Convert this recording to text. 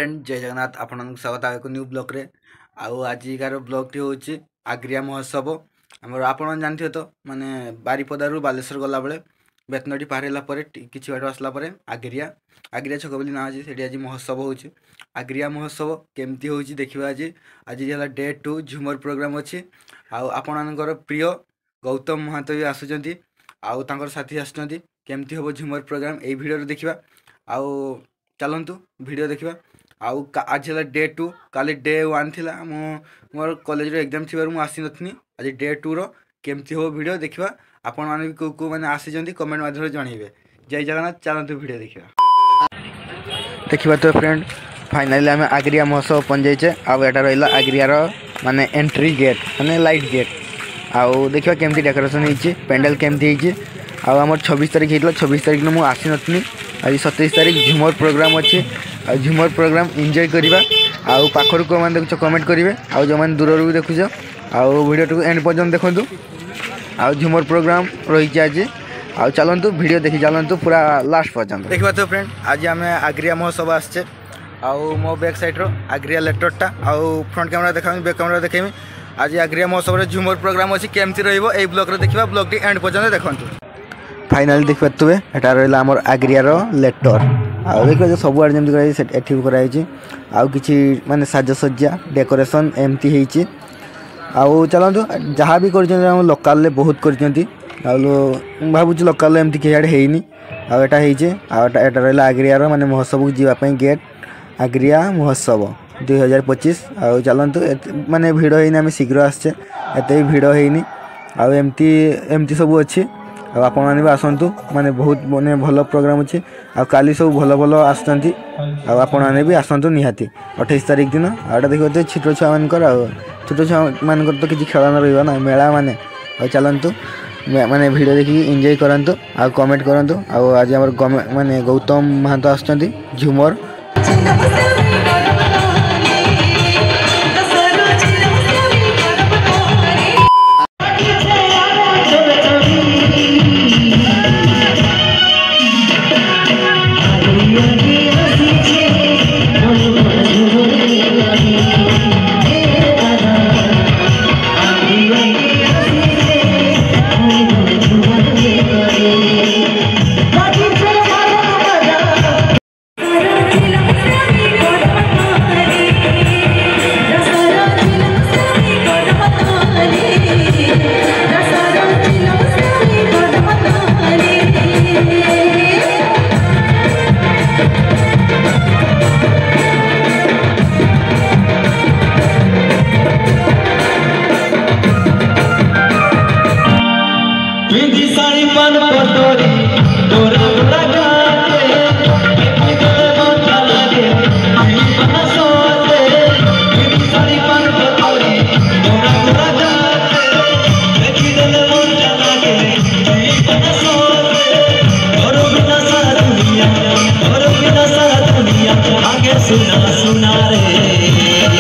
friend जय जगन्नाथ आपण स्वागत है एक न्यू ब्लॉग रे आजिकार ब्लॉग टी हूँ आग्रिया महोत्सव आम आपण जानते तो माने बारिपदारू बालेश्वर गला बेले बेतनटी पार कि बाट आसला आग्रिया आग्रिया छक बोली ना अच्छे से आज महोत्सव हो आग्रिया महोत्सव केमती हो देखा आज आज डे 2 झुमर प्रोग्राम अच्छी आपणकर प्रिय गौतम महातो भी आसुँच आउ साथी आसुँच केमती हम झुमर प्रोग्राम यही भिडियो देखा आउ चलतु वीडियो देखा आउ आज है डे 2 काली डे 1 थी मोर कॉलेज एग्जाम थी मुझे आसी नी आज डे 2 केमती हो वीडियो देखा आपण मैंने को मैंने आसी कमेंट माध्यम जनइबे जय जगन्नाथ चलतु वीडियो देखा तो फ्रेंड फाइनाली आम आग्रिया महोत्सव पहुँचे आटा रहा आग्रियार माने एंट्री गेट माने लाइट गेट आउ देखा केमती डेकोरेशन होती पेंडल केमती होती आमर 26 तारीख होता 26 तारीख मुझे आसी नी आज 27 तारीख झुमर प्रोग्राम अच्छे झुमर प्रोग्राम एंजॉय करवा आउ पाखर को मैंने देखुच कमेंट करेंगे आउ जो मैंने दूर भी देखुच आउ वीडियो एंड पर्यंत देखूँ आउ झुमर प्रोग्राम रही आज आउ चलतु वीडियो देखी चलतु पूरा लास्ट पर्यंत देखा तो फ्रेंड आज आम आग्रिया महोत्सव आसचे आउ मो बैक साइड रो आग्रिया लेक्टरटा आउ फ्रंट कैमरा देखा बैक कैमरा देखेमी आज आग्रिया महोत्सव झुमर प्रोग्राम अच्छी केमती रही ब्लॉग देखा ब्लॉग टी एंड पर्यंत देखूँ फाइनाली देखिए तुवे एटा रहा आमर आग्रियार लेटर आउ देखिए सब आड़े जमी एठी कराई आउ कि माने साजसज्जा डेकोरेशन एमती होती आउ चलतु जहाँ भी कर लोकाल बहुत कर भावुँ लोकाल एमती कहीं हैनी आटा रहा आग्रियार माने महोत्सव को जीवाई गेट आग्रिया महोत्सव 2025 आउ चलतु माने भिड़ होनी आम शीघ्र आसचे एत भिड़ होनी आउ एमती सब अच्छी आप आसतु माने बहुत माने भल प्रोग्राम अच्छे आली सब भल भल आसुँच आपने भी आसतु निहाती 28 तारीख दिन आटा देखिए छोट छुआ मानकर छोट छुआ मानकर तो किसी खेलन रहा मेला माने चलतु माने वीडियो देखिए एंजॉय करंतु आ कमेंट करंतु आज आम माने गौतम महातो आसुँच झुमर सुना सुना रे